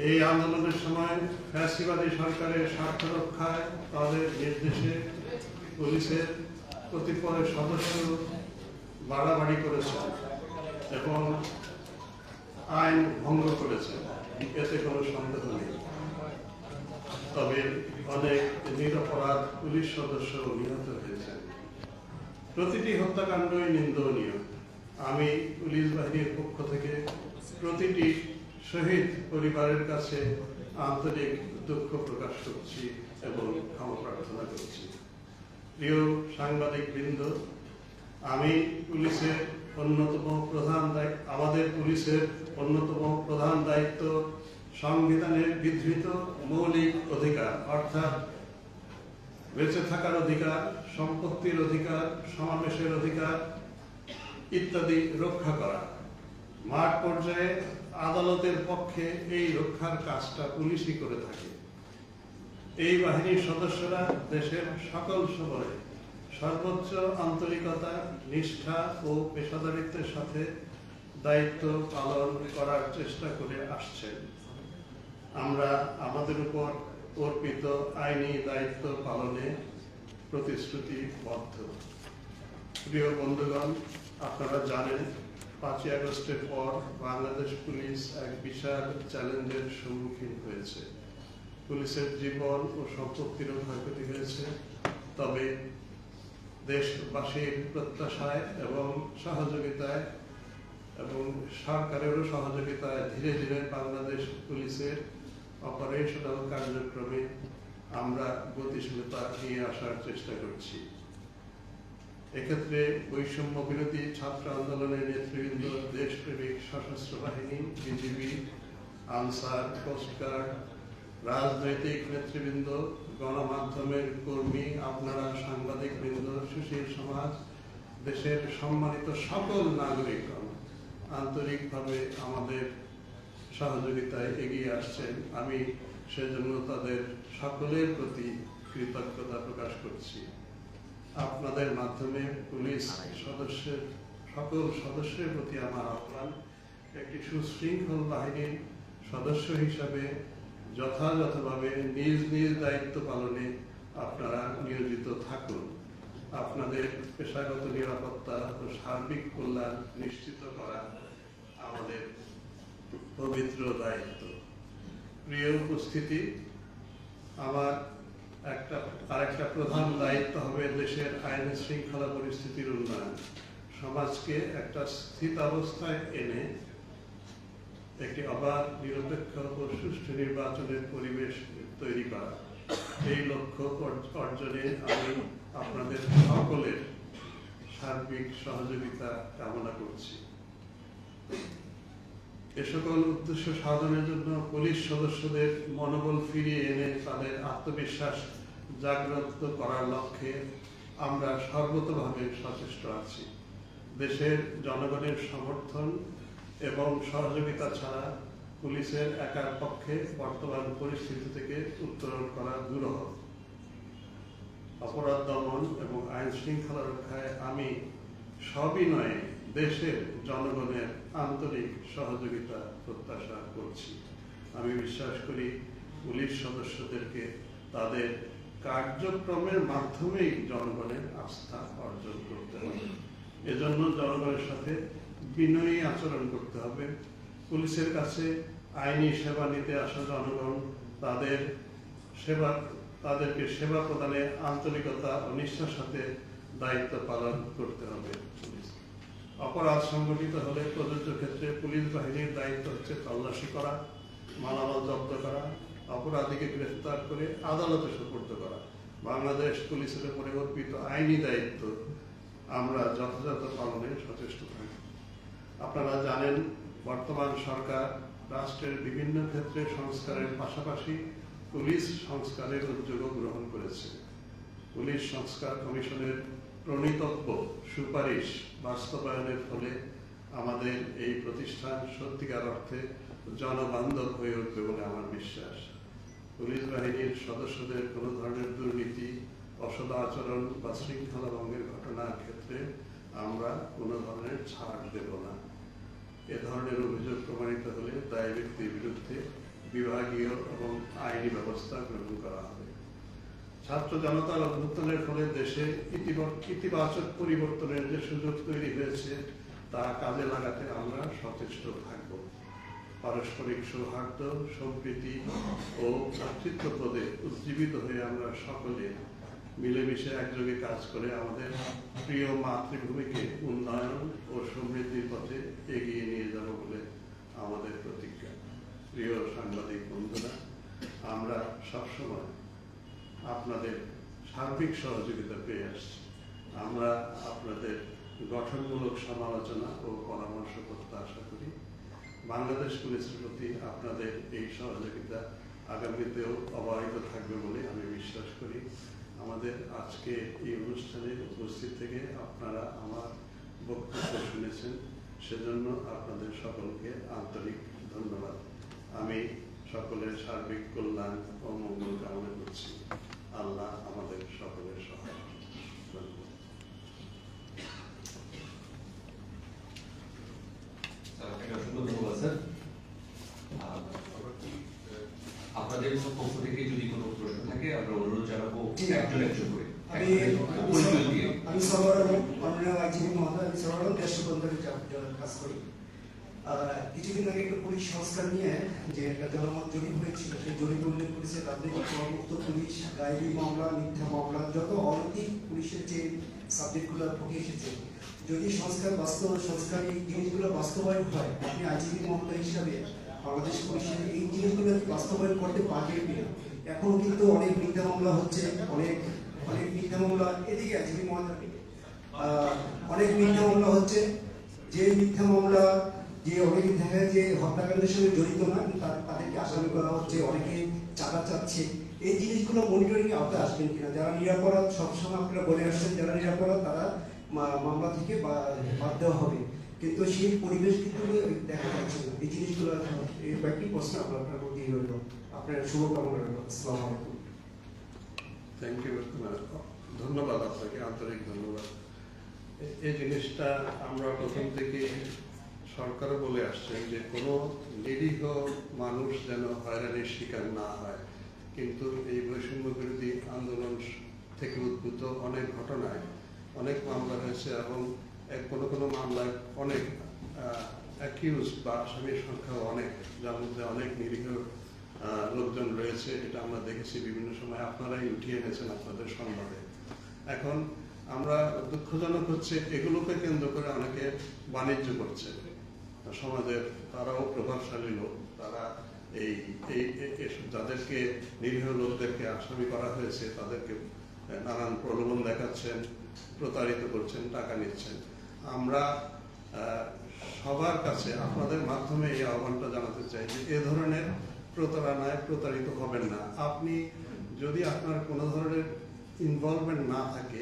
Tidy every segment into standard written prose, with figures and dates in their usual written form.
এই আন্দোলনের সময় ফ্যাসিবাদী সরকারের স্বার্থ রক্ষায় তাদের নির্দেশে পুলিশের কতিপয় সদস্য বাড়াবাড়ি করেছেন এবং আইন ভঙ্গ করেছেন, এতে কোনো সন্দেহ নেই। তবে অনেক নিরপরাধ পুলিশ সদস্য নিহত হয়েছেন। প্রতিটি হত্যাকাণ্ডই নিন্দনীয়। আমি পুলিশ বাহিনীর পক্ষ থেকে প্রতিটি শহীদ পরিবারের কাছে আন্তরিক দুঃখ প্রকাশ করছি এবং ক্ষমা প্রার্থনা করছি। প্রিয় সাংবাদিক বৃন্দ, আমি পুলিশের আমাদের পুলিশের অন্যতম প্রধান দায়িত্ব সংবিধানের বিধৃত মৌলিক অধিকার অর্থাৎ বেঁচে থাকার অধিকার, সম্পত্তির অধিকার, সমাবেশের অধিকার ইত্যাদি রক্ষা করা। মাঠ পর্যায়ে আদালতের পক্ষে এই রক্ষার কাজটা পুলিশই করে থাকে। এই বাহিনীর সদস্যরা দেশের সকল সময়ে সর্বোচ্চ আন্তরিকতা, নিষ্ঠা ও পেশাদারিত্বের সাথে দায়িত্ব পালন করার চেষ্টা করে আসছেন। আমরা আমাদের উপর অর্পিত আইনি দায়িত্ব পালনে প্রতিশ্রুতিবদ্ধ। প্রিয় বন্ধুগণ, আপনারা জানেন 5ই আগস্টের পর বাংলাদেশ পুলিশ এক বিশাল চ্যালেঞ্জের সম্মুখীন হয়েছে। পুলিশের জীবন ও সম্পত্তিরও ক্ষয়ক্ষতি হয়েছে। তবে দেশবাসীর প্রত্যাশায় এবং সহযোগিতায় এবং সরকারেরও সহযোগিতায় ধীরে ধীরে বাংলাদেশ পুলিশের অপারেশনাল কার্যক্রমে আমরা গতিশীলতা নিয়ে আসার চেষ্টা করছি। এক্ষেত্রে বৈষম্য বিরোধী ছাত্র আন্দোলনের নেতৃবৃন্দ, দেশপ্রেমিক সশস্ত্র বাহিনী, বিজিবি, আনসার, কোস্টগার্ড, রাজনৈতিক নেতৃবৃন্দ, গণমাধ্যমের কর্মী, আপনারা সাংবাদিক বৃন্দ, সুশীল সমাজ, দেশের সম্মানিত সকল নাগরিকগণ আন্তরিকভাবে আমাদের সহযোগিতায় এগিয়ে আসছেন। আমি সেজন্য তাদের সকলের প্রতি কৃতজ্ঞতা প্রকাশ করছি। আপনাদের মাধ্যমে পুলিশ সকল সদস্যের প্রতি আমার আহ্বান, একটি সুশৃঙ্খল বাহিনীর সদস্য হিসাবে যথাযথভাবে নিজ নিজ দায়িত্ব পালনে আপনারা নিয়োজিত থাকুন। আপনাদের পেশাগত নিরাপত্তা ও সার্বিক কল্যাণ নিশ্চিত করা আমাদের পবিত্র দায়িত্ব। প্রিয় উপস্থিতি, আমার আরেকটা প্রধান দায়িত্ব হবে দেশের আইন শৃঙ্খলা পরিস্থিতির উন্নয়ন। সমাজকে একটা স্থিতাবস্থায় এনে একটি অবাধ, নিরপেক্ষ ও সুষ্ঠু নির্বাচনের পরিবেশ তৈরি করা। এই লক্ষ্য অর্জনে আমি আপনাদের সকলের সার্বিক সহযোগিতা কামনা করছি। এ সকল উদ্দেশ্য সাধনের জন্য পুলিশ সদস্যদের মনোবল ফিরিয়ে এনে তাদের আত্মবিশ্বাস জাগ্রত করার লক্ষ্যে আমরা সর্বতোভাবে সচেষ্ট আছি। দেশের জনগণের সমর্থন এবং সহযোগিতা ছাড়া পুলিশের একার পক্ষে বর্তমান পরিস্থিতি থেকে উত্তরণ করা দুরূহ। অপরাধ দমন এবং আইন শৃঙ্খলা রক্ষায় আমি সবিনয়ে দেশের জনগণের আন্তরিক সহযোগিতা প্রত্যাশা করছি। আমি বিশ্বাস করি পুলিশ সদস্যদেরকে তাদের কার্যক্রমের মাধ্যমেই জনগণের আস্থা অর্জন করতে হবে। এজন্য জনগণের সাথে বিনয়ী আচরণ করতে হবে। পুলিশের কাছে আইনি সেবা নিতে আসা জনগণ তাদেরকে সেবা প্রদানে আন্তরিকতা ও নিষ্ঠার সাথে দায়িত্ব পালন করতে হবে। অপরাধ সংগঠিত হলে প্রযোজ্য ক্ষেত্রে পুলিশ বাহিনীর দায়িত্ব হচ্ছে তল্লাশি করা, মালামাল জব্দ করা, অপরাধীকে গ্রেফতার করে আদালতে সোপর্দ করা। বাংলাদেশ পুলিশের উপরে অর্পিত আইনি দায়িত্ব আমরা যথাযথ পালনে সচেষ্ট থাকি। আপনারা জানেন, বর্তমান সরকার রাষ্ট্রের বিভিন্ন ক্ষেত্রে সংস্কারের পাশাপাশি পুলিশ সংস্কারের উদ্যোগও গ্রহণ করেছে। পুলিশ সংস্কার কমিশনের প্রণীতব্য সুপারিশ বাস্তবায়নের ফলে আমাদের এই প্রতিষ্ঠান সত্যিকার অর্থে জনবান্ধব হয়ে উঠবে বলে আমার বিশ্বাস। পুলিশ বাহিনীর সদস্যদের কোনো ধরনের দুর্নীতি, অসদাচরণ বা শৃঙ্খলা ভঙ্গের ঘটনার ক্ষেত্রে আমরা কোনো ধরনের ছাড় দেব না। এ ধরনের অভিযোগ প্রমাণিত হলে দায়ী ব্যক্তির বিরুদ্ধে বিভাগীয় এবং আইনি ব্যবস্থা গ্রহণ করা হবে। ছাত্র জনতার অভ্যুত্থানের ফলে দেশে ইতিবাচক পরিবর্তনের যে সুযোগ তৈরি হয়েছে তা কাজে লাগাতে আমরা সচেষ্ট থাকব। পারস্পরিক সৌহার্দ্য, সম্প্রীতি ও ভ্রাতৃত্ববোধে উজ্জীবিত হয়ে আমরা সকলে মিলেমিশে একযোগে কাজ করে আমাদের প্রিয় মাতৃভূমিকে উন্নয়ন ও সমৃদ্ধির পথে এগিয়ে নিয়ে যাব বলে আমাদের প্রতিজ্ঞা। প্রিয় সাংবাদিক বন্ধুরা, আমরা সবসময় আপনাদের সার্বিক সহযোগিতা পেয়ে আসছি। আমরা আপনাদের গঠনমূলক সমালোচনা ও পরামর্শ প্রত্যাশা করি। বাংলাদেশ পুলিশের প্রতি আপনাদের এই সহযোগিতা আগামীতেও অব্যাহত থাকবে বলে আমি বিশ্বাস করি। আমাদের আজকে এই অনুষ্ঠানে উপস্থিত থেকে আপনারা আমার বক্তব্য শুনেছেন, সেজন্য আপনাদের সকলকে আন্তরিক ধন্যবাদ। আমি সকলের সার্বিক কল্যাণ ও মঙ্গল কামনা করছি। আল্লাহ আমাদের সকলের সহায়। ধন্যবাদ স্যার। আপনাদের পক্ষ থেকে যদি কোনো প্রশ্ন থাকে আমরা অনুরোধ জানাবো একজন একজন করে। আমি সবার মাননীয় আইজিপি মহোদয়, আমি সবার দেশবন্ধের কাজ করি। কিছুদিন আগে একটা পুলিশ সংস্কার নিয়ে যে একটা জনমত জরিপ হয়েছিল, সেই জরিপ উল্লেখ করেছে রাজনৈতিক কর্মরত পুলিশ, গায়েবী মামলা, মিথ্যা মামলা, যত অনৈতিক পুলিশের যে সাবজেক্টগুলো ফুটে এসেছে, যদি সংস্কার এই জিনিসগুলো বাস্তবায়ন হয়, আপনি আইজিপি মহোদয় হিসাবে বাংলাদেশ পুলিশের এই জিনিসগুলো বাস্তবায়ন করতে পারবেন কিনা? এখন কিন্তু অনেক মিথ্যা মামলা হচ্ছে, অনেক মিথ্যা মামলা, এদিকে আইজিপি মহোদয় অনেক মিথ্যা মামলা হচ্ছে, যে মিথ্যা মামলা যে অনেকে দেখা যায় যে হত্যাকাণ্ডের সঙ্গে জড়িত না, তাদেরকে আসামি করা হচ্ছে, অনেকে চাঁদা চাচ্ছে। এই জিনিসগুলো মনিটরিং এ আওতায় আসবেন কিনা? যারা নিরাপরাধ, সবসময় আপনারা বলে আসছেন যারা নিরাপরাধ তারা মামলা থেকে বাদ দেওয়া হবে, কিন্তু সেই পরিবেশ কিন্তু দেখা যাচ্ছে না। এই জিনিসগুলো এই কয়েকটি প্রশ্ন আপনার প্রতি রইল। আপনার শুভকামনা রইল। আসসালামু আলাইকুম। থ্যাংক ইউ, ধন্যবাদ আপনাকে, আন্তরিক ধন্যবাদ। এই জিনিসটা আমরা প্রথম থেকে সরকারও বলে আসছেন যে কোনো নিরীহ মানুষ যেন হয়রানির শিকার না হয়, কিন্তু এই বৈষম্য বিরোধী আন্দোলন থেকে উদ্ভূত অনেক ঘটনায় অনেক মামলা হয়েছে এবং কোনো মামলায় অনেক অ্যাকিউজ বা আসামির সংখ্যাও অনেক, যার মধ্যে অনেক নিরীহ লোকজন রয়েছে। এটা আমরা দেখেছি বিভিন্ন সময়, আপনারাই উঠিয়ে এনেছেন আপনাদের সংবাদে। এখন আমরা দুঃখজনক হচ্ছে এগুলোকে কেন্দ্র করে অনেকে বাণিজ্য করছে সমাজের, তারাও প্রভাবশালী লোক, তারা এই যাদেরকে নিরীহ লোকদেরকে আসামি করা হয়েছে তাদেরকে নানান প্রলোভন দেখাচ্ছেন, প্রতারিত করছেন, টাকা নিচ্ছেন। আমরা সবার কাছে আপনাদের মাধ্যমে এই আহ্বানটা জানাতে চাই যে এ ধরনের প্রতারণায় প্রতারিত হবেন না। আপনি যদি আপনার কোনো ধরনের ইনভলভমেন্ট না থাকে,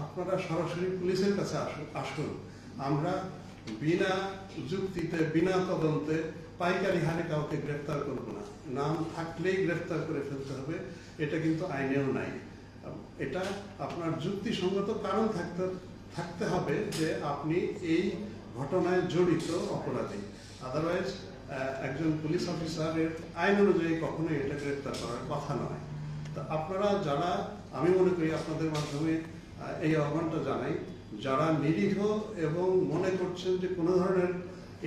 আপনারা সরাসরি পুলিশের কাছে আসুন। আমরা বিনা যুক্তিতে, বিনা তদন্তে পাইকারি হারে কাউকে গ্রেফতার করব না। নাম থাকলেই গ্রেফতার করে ফেলতে হবে, এটা কিন্তু আইনেও নাই। এটা আপনার যুক্তিসঙ্গত কারণ থাকতে হবে যে আপনি এই ঘটনায় জড়িত অপরাধী। আদারওয়াইজ একজন পুলিশ অফিসারের আইন অনুযায়ী কখনোই এটা গ্রেফতার করার কথা নয়। তা আপনারা যারা, আমি মনে করি আপনাদের মাধ্যমে এই আহ্বানটা জানাই, যারা নিরীহ এবং মনে করছেন যে কোনো ধরনের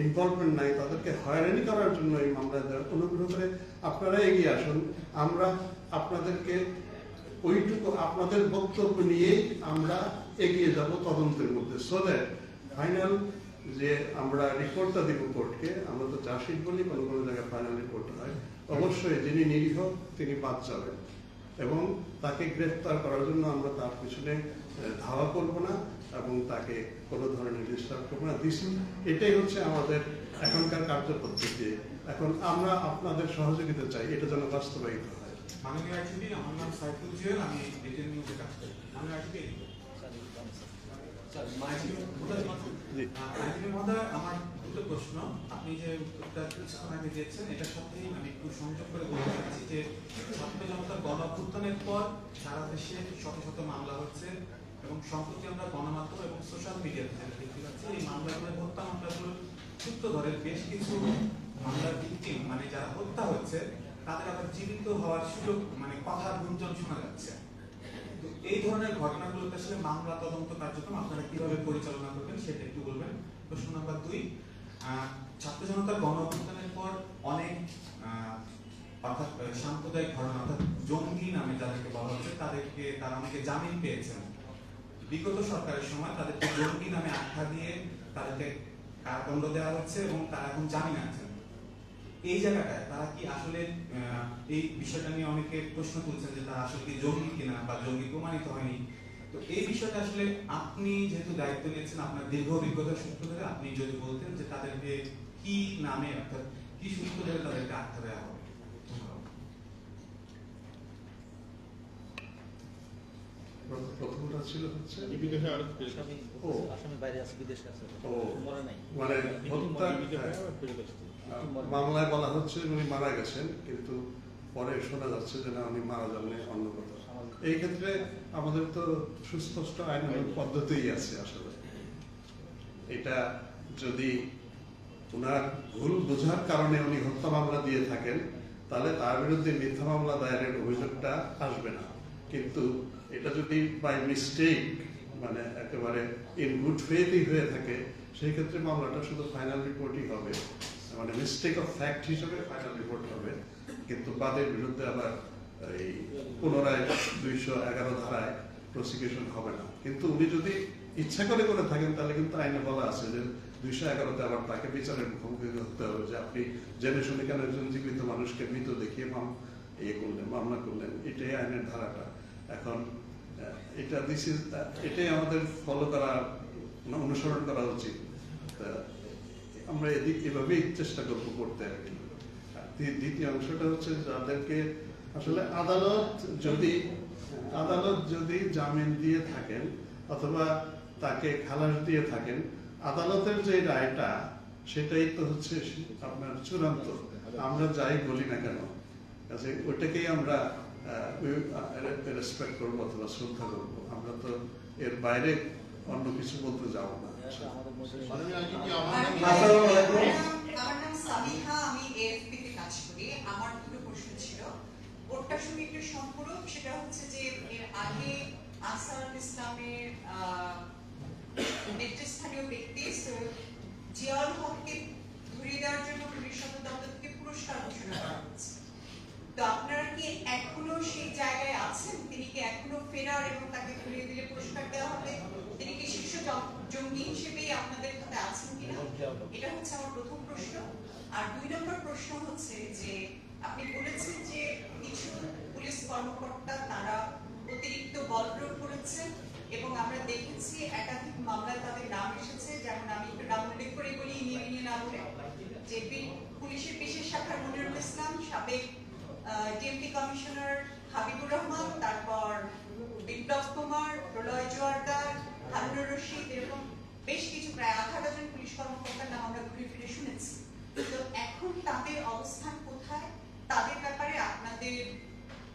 ইনভলভমেন্ট নাই, তাদেরকে হয়রানি করার জন্য এই মামলা দেওয়ার, অনুগ্রহ করে আপনারা এগিয়ে আসুন। আমরা আপনাদেরকে ওইটুকু আপনাদের বক্তব্য নিয়েই আমরা এগিয়ে যাব তদন্তের মধ্যে, সো দ্যাট ফাইনাল যে আমরা রিপোর্টটা দিব কোর্টকে, আমরা তো চার্জশিট বলি, কোনো কোনো জায়গায় ফাইনাল রিপোর্ট হয়, অবশ্যই যিনি নিরীহ তিনি বাদ যাবেন এবং তাকে গ্রেফতার করার জন্য আমরা তার পিছনে ধাওয়া করব না এবং তাকে কোনো ধরনের ডিস্টার্ব করবো না। এটাই হচ্ছে আমাদের এখনকার কার্যপদ্ধতি। এখন আমরা আপনাদের সহযোগিতা চাই, এটা যেন বাস্তবায়িত হয়। মাননীয় আইজিপি, আমার নাম সাইফুল জুয়েল, আমি ডিটেল নিউজে কাজ করি। মাননীয় আইজিপি মহোদয়, আমার দুটো প্রশ্ন। আপনি যে উত্তরটা কিছুক্ষণ আগে দিয়েছেন, এটার সাথেই আমি একটু সংযোগ করে বলতে চাচ্ছি যে ছাত্র জনতার গণ অভ্যুত্থানের পর সারা দেশে শত শত মামলা হচ্ছে এবং সম্প্রতি আমরা গণমাধ্যম এবং সোশ্যাল মিডিয়াতে দেখতে পাচ্ছি এই মামলাগুলো, হত্যা মামলাগুলোর সূত্র ধরে বেশ কিছু মামলার ভিকটিম, মানে যারা হত্যা হচ্ছে তাদের আবার জীবিত হওয়ার সুযোগ মানে কথা গুঞ্জন শোনা যাচ্ছে। তো এই ধরনের ঘটনাগুলোতে আসলে মামলা তদন্ত কার্যক্রম আপনারা কিভাবে পরিচালনা করবেন সেটা একটু বলবেন। প্রশ্ন নাম্বার 2, ছাত্র জনতার গণ অভ্যুত্থানের পর অনেক অর্থাৎ সাম্প্রদায়িক ঘটনা অর্থাৎ জঙ্গি নামে যাদেরকে বলা হচ্ছে তারা অনেকে জামিন পেয়েছেন। বিগত সরকারের সময় তাদেরকে জঙ্গি নামে আখ্যা দিয়ে তাদেরকে কারাদণ্ড দেওয়া হচ্ছে এবং তারা এখন জামিনে আছেন। এই জায়গাটায় তারা কি আসলে এই বিষয়টা নিয়ে অনেকে প্রশ্ন তুলছেন যে তারা আসলে কি জঙ্গি কিনা বা জঙ্গি প্রমাণিত হয়নি। তো এই বিষয়টা আসলে আপনি যেহেতু দায়িত্ব নিয়েছেন আপনার দীর্ঘ অভিজ্ঞতার সূত্র ধরে আপনি যদি বলতেন যে তাদেরকে কি নামে অর্থাৎ কি সূত্র ধরে তাদেরকে আখ্যা দেওয়া হবে। প্রথমটা ছিল হচ্ছে ও আসামি বাইরে আছে, বিদেশে আছে, ও মরে নাই। মানে হত্যা মামলায় বলা হচ্ছে উনি মারা গেছেন, কিন্তু পরে শোনা যাচ্ছে যে না উনি মারা যাননি, অন্য কথা। এই ক্ষেত্রে আমাদের তো সুস্পষ্ট আইনের পদ্ধতিই আছে আসলে। এটা যদি ওনার ভুল বোঝার কারণে উনি হত্যা মামলা দিয়ে থাকেন তাহলে তার বিরুদ্ধে মিথ্যা মামলা দায়েরের অভিযোগটা আসবে না। কিন্তু এটা যদি বাই মিস্টেক মানে একেবারে ইন গুড ফেথই হয়ে থাকে সেই ক্ষেত্রে মামলাটা শুধু ফাইনাল রিপোর্টই হবে, মানে মিস্টেক অফ ফ্যাক্ট হিসেবে ফাইনাল রিপোর্ট হবে, কিন্তু বাদের বিরুদ্ধে আবার এই পুনরায় 211 ধারায় প্রসিকিউশন হবে না। কিন্তু উনি যদি ইচ্ছা করে করে থাকেন তাহলে কিন্তু আইনে বলা আছে যে 211-তে আবার তাকে বিচারের মুখোমুখি হতে হবে যে আপনি জেনে শুনে কেন একজন জীবিত মানুষকে মৃত দেখিয়ে মামলা করলেন। এটাই আইনের ধারাটা। এখন এটাই আমাদের ফলো করা, অনুসরণ করা উচিত। আমরা এভাবেই চেষ্টা করবো করতে আর কি। দ্বিতীয় অংশটা হচ্ছে যাদেরকে আসলে আদালত যদি জামিন দিয়ে থাকেন অথবা তাকে খালাস দিয়ে থাকেন, আদালতের যে রায়টা সেটাই তো হচ্ছে আপনার চূড়ান্ত। আমরা যাই বলি না কেন কাজে ওইটাকেই আমরা রেসপেক্ট করবো অথবা শ্রদ্ধা করবো। আমরা তো এর বাইরে অন্য কিছু বলতে যাবো না। আমার নাম সামিহা, আমি এএফপি তে কাজ করি। আমার দুটো প্রশ্ন ছিল, ওটার সঙ্গে একটু সম্পূরক। সেটা হচ্ছে যে এর আগে আনসারুল ইসলামের নেতৃস্থানীয় ব্যক্তি জিয়াউল হককে ধরিয়ে দেওয়ার জন্য পুলিশ সদর দপ্তর থেকে পুরস্কার ঘোষণা করা হয়েছে। তো আপনারা কি এখনো সেই জায়গায় আছেন? তিনি কি এখনো ফেরার এবং তাকে ধরিয়ে দিলে পুরস্কার দেওয়া হবে? তিনি কি শীর্ষ জঙ্গি হিসেবেই আপনাদের সাথে আছেন কিনা? এটা হচ্ছে আমার প্রথম প্রশ্ন। আর 2 নম্বর প্রশ্ন হচ্ছে যে আপনি বলেছেন যে কিছু পুলিশ কর্মকর্তা তারা অতিরিক্ত বল প্রয়োগ করেছেন এবং আমরা দেখেছি একাধিক মামলায় তাদের নাম এসেছে। যেমন আমি একটু নাম উল্লেখ করে বলি, নিয়ে না বলে, যে পুলিশের বিশেষ শাখার মনিরুল ইসলাম, সাবেক ডিএমপি কমিশনার হাবিবুর রহমান, তারপর বিপ্লব কুমার, প্রলয় জোয়ারদার, হারুনুর রশিদ, এরকম বেশ কিছু প্রায় 18 জন পুলিশ কর্মকর্তার নাম আমরা ঘুরে ফিরে শুনেছি। তো এখন তাদের অবস্থান কোথায়? তাদের ব্যাপারে আপনাদের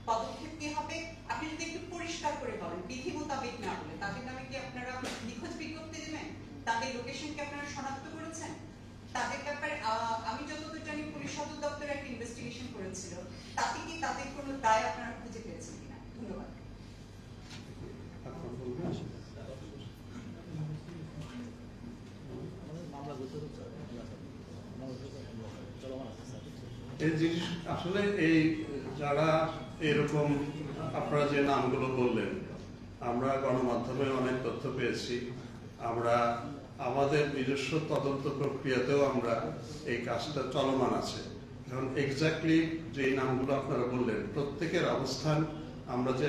পদক্ষেপ কি হবে? আপনি যদি একটু পরিষ্কার করে বলেন, বিধি মোতাবেক না বলে, তাদের নামে কি আপনারা নিখোঁজ বিজ্ঞপ্তি দেবেন? তাদের লোকেশনকে আপনারা শনাক্ত করেছেন? তাদের ব্যাপারে আমি যতদূর জানি পুলিশ সদর দপ্তরে একটা ইনভেস্টিগেশন করেছিল, তাতে কি তাদের কোনো দায় আপনারা খুঁজে পেয়েছেন কিনা? ধন্যবাদ। এই জিনিস আসলে এই যারা এরকম আপনারা যে নামগুলো বললেন, আমরা গণমাধ্যমে অনেক তথ্য পেয়েছি। আমরা আমাদের নিজস্ব তদন্ত প্রক্রিয়াতেও আমরা এই কাজটা চলমান আছে। এখন এক্স্যাক্টলি যে নামগুলো আপনারা বললেন প্রত্যেকের অবস্থান আমরা যে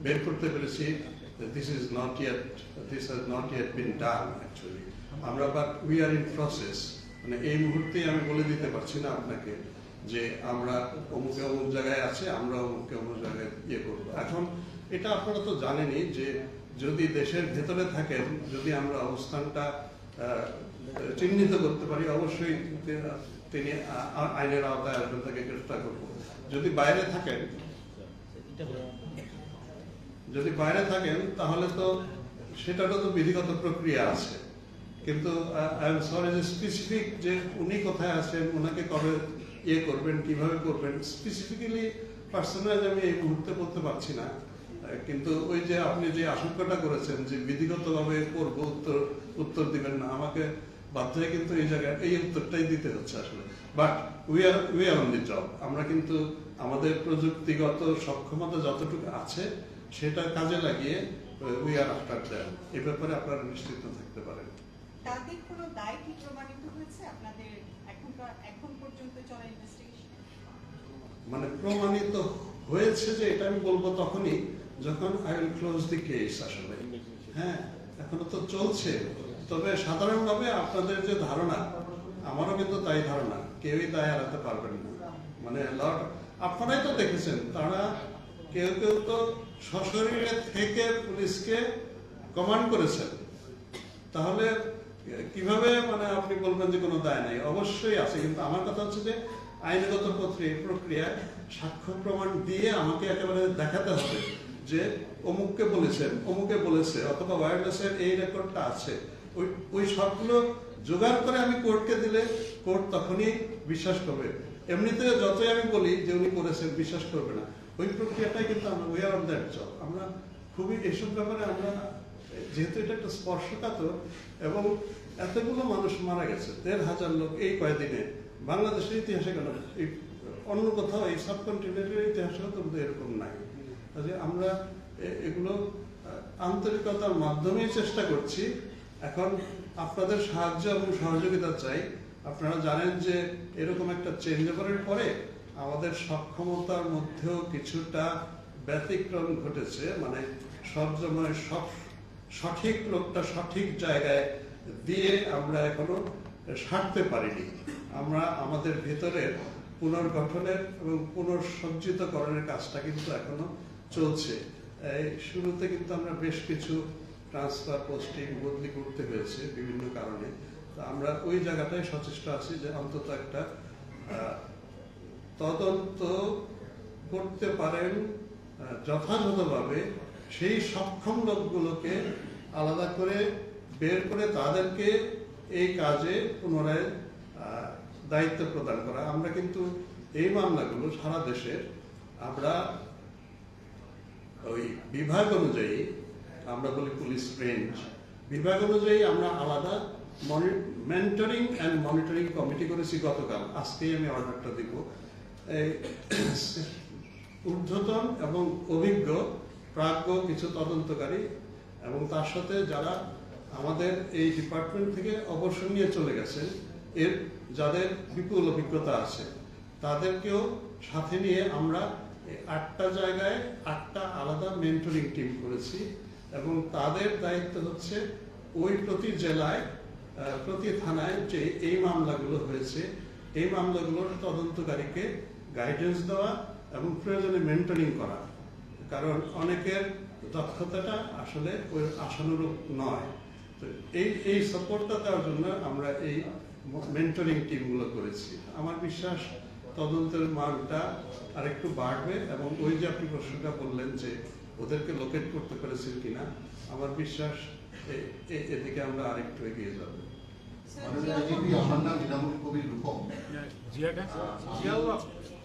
বের করতে পেরেছি, this has not yet been done actually. আমরা but we are in process. মানে এই মুহূর্তে আমি বলে দিতে পারছি না আপনাকে যে আমরা অমুকে অমুক জায়গায় আছে, আমরা অমুকে অমুক জায়গায় ইয়ে করবো। এখন এটা আপনারা তো জানেনই যে যদি দেশের ভেতরে থাকেন, যদি আমরা অবস্থানটা চিহ্নিত করতে পারি, অবশ্যই তিনি আইনের আওতায় আসবেন, তাকে গ্রেফতার করবো। যদি বাইরে থাকেন তাহলে তো সেটারও তো বিধিগত প্রক্রিয়া আছে। কিন্তু আই এম সরি যে স্পেসিফিক যে উনি কোথায় আছেন, ওনাকে কবে ইয়ে করবেন, কিভাবে করবেন স্পেসিফিক্যালি পার্সোনাল আমি এই মুহূর্তে বলতে পারছি না। কিন্তু ওই যে আপনি যে আশঙ্কাটা করেছেন যে বিধিগতভাবে করবো, উত্তর দিবেন না, আমাকে বাধ্য হয়ে কিন্তু এই জায়গায় এই উত্তরটাই দিতে হচ্ছে আসলে। But we are on the job. আমরা কিন্তু আমাদের প্রযুক্তিগত সক্ষমতা যতটুকু আছে সেটা কাজে লাগিয়ে উই আর আফটার দ্যাট। এই ব্যাপারে আপনারা নিশ্চিত থাকতে পারেন। তাদের কোনো দায় কি প্রমাণিত হয়েছে আপনাদের এখন পর্যন্ত চলা ইনভেস্টিগেশন? মানে প্রমাণিত হয়েছে যে এটা আমি বলবো তখনই যখন I will close the case আসলে। হ্যাঁ, এখনো তো চলছে। তবে সাধারণভাবে আপনাদের যে ধারণা, আমারও কিন্তু তাই ধারণা, কেউই দায় এড়াতে পারবেন না। মানে আপনারাই তো দেখেছেন, তারা কেউ কেউ তো সশরীরে থেকে পুলিশকে কমান্ড করেছেন। তাহলে কিভাবে মানে আপনি বলবেন যে কোনো দায় নাই? অবশ্যই আছে, কিন্তু আমার কথা হচ্ছে যে আইনগত প্রক্রিয়া সাক্ষ্য প্রমাণ দিয়ে আমাকে একেবারে দেখাতে হবে যে অমুককে বলেছেন, অমুকে বলেছে, অথবা ওয়্যারলেসের এই রেকর্ডটা আছে। ওই সবগুলো জোগাড় করে আমি কোর্টকে দিলে কোর্ট তখনই বিশ্বাস করবে। এমনিতে যতই আমি বলি যে উনি করেছেন, বিশ্বাস করবে না। ওই প্রক্রিয়াটাই কিন্তু আমরা we are on that job. আমরা খুবই এসব ব্যাপারে আমরা, যেহেতু এটা একটা স্পর্শকাতর এবং এতগুলো মানুষ মারা গেছে, ১,৫০০ লোক এই কয়েকদিনে, বাংলাদেশের ইতিহাসে কেন, এই অন্য কোথাও এই সাবকন্টিনেন্টের ইতিহাসেও কিন্তু এরকম নাই। কাজে আমরা এগুলো আন্তরিকতার মাধ্যমেই চেষ্টা করছি। এখন আপনাদের সাহায্য এবং সহযোগিতা চাই। আপনারা জানেন যে এরকম একটা চেঞ্জ ওভারের পরে আমাদের সক্ষমতার মধ্যেও কিছুটা ব্যতিক্রম ঘটেছে। মানে সব সময় সব সঠিক লোকটা সঠিক জায়গায় দিয়ে আমরা এখনো সারতে পারিনি। আমরা আমাদের ভেতরের পুনর্গঠনের এবং পুনঃসজ্জিতকরণের কাজটা কিন্তু এখনো চলছে। এই শুরুতে কিন্তু আমরা বেশ কিছু ট্রান্সফার, পোস্টিং, বদলি করতে হয়েছে বিভিন্ন কারণে। তো আমরা ওই জায়গাটায় সচেষ্ট আছি যে অন্তত একটা তদন্ত করতে পারেন যথাযথভাবে সেই সক্ষম লোকগুলোকে আলাদা করে বের করে তাদেরকে এই কাজে পুনরায় দায়িত্ব প্রদান করা। আমরা কিন্তু এই মামলাগুলো সারা দেশের আমরা ওই বিভাগ অনুযায়ী, আমরা বলি পুলিশ রেঞ্জ, বিভাগ অনুযায়ী আমরা আলাদা মেন্টরিং অ্যান্ড মনিটরিং কমিটি করেছি গতকাল। আজকেই আমি অর্ডারটা দিব। ঊর্ধ্বতন এবং অভিজ্ঞ প্রাজ্ঞ কিছু তদন্তকারী এবং তার সাথে যারা আমাদের এই ডিপার্টমেন্ট থেকে অবসর নিয়ে চলে গেছেন, এর যাদের বিপুল অভিজ্ঞতা আছে, তাদেরকেও সাথে নিয়ে আমরা ৮টা জায়গায় ৮টা আলাদা মেন্টরিং টিম করেছি এবং তাদের দায়িত্ব হচ্ছে ওই প্রতি জেলায়, প্রতি থানায় যে এই মামলাগুলো হয়েছে, এই মামলাগুলোর তদন্তকারীকে গাইডেন্স দেওয়া এবং প্রয়োজনে মেন্টরিং করা। কারণ অনেকের দক্ষতাটা আসলে ওই আশানুরূপ নয়। তো এই সাপোর্টটা দেওয়ার জন্য আমরা এই মেন্টরিং টিমগুলো করেছি। আমার বিশ্বাস তদন্তের মানটা আরেকটু বাড়বে এবং ওই যে আপনি প্রশ্নটা বললেন যে ওদেরকে লোকেট করতে পেরেছেন কিনা, আমার বিশ্বাস এদিকে আমরা আরেকটু এগিয়ে যাব। আমার নাম নিজামুল কবির রূপম।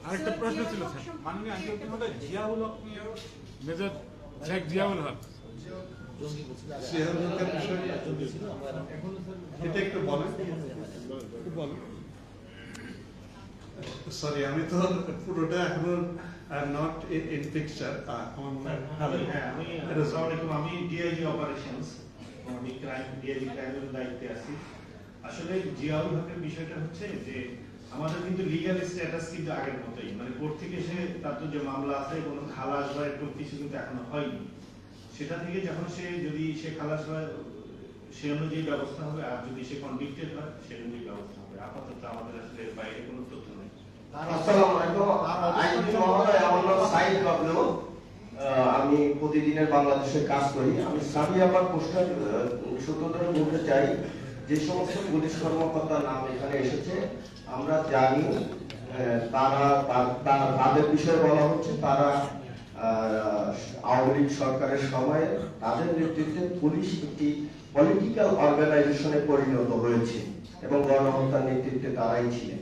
আরেকটা প্রশ্ন ছিল স্যার, মাননীয় আইনজীবী মহোদয়, জিয়াউল হক নিয়ে মেজর শেখ জিয়াউল হক, জিয়াউল হকের বিষয়ে এটা একটু বলেন। সরি, আমি তো পুরোটা এখনো নট ইন পিকচার। আমি ডিআইজি অপারেশনস, আমি ডিআইজি ক্রাইমের দায়িত্বে আছি। আসলে জিয়াউল হকের বিষয়টা হচ্ছে যে আমাদের কিন্তু লিগ্যাল স্ট্যাটাস কিন্তু আগের মতোই, মানে কোর্ট থেকে এসে তার তো যে মামলা আছে কোনো খালাস বা এরকম কিছু কিন্তু এখনো হয়নি। সেটা থেকে যখন যদি সে খালাস হয় সে অনুযায়ী ব্যবস্থা হবে, আর যদি সে কনভিক্টেড হয় সে অনুযায়ী ব্যবস্থা হবে। আপাতত আমাদের আসলে বাইরে কোনো তথ্য নেই। আসসালামু আলাইকুম, আইনজীবী মহোদয়, আমার নাম সাইদ বাবলু। আমি প্রতিদিনের বাংলাদেশে কাজ করি। আমি স্বামী আমার প্রশ্ন সূত্রধরে বলতে চাই, যে সমস্ত পুলিশ কর্মকর্তার নাম এখানে এসেছে আমরা জানি তাদের বিষয়ে বলা হচ্ছে তারা আওয়ামী লীগ সরকারের সময়ে তাদের নেতৃত্বে পুলিশ একটি পলিটিক্যাল অর্গানাইজেশনে পরিণত হয়েছে এবং গণহত্যার নেতৃত্বে তারাই ছিলেন।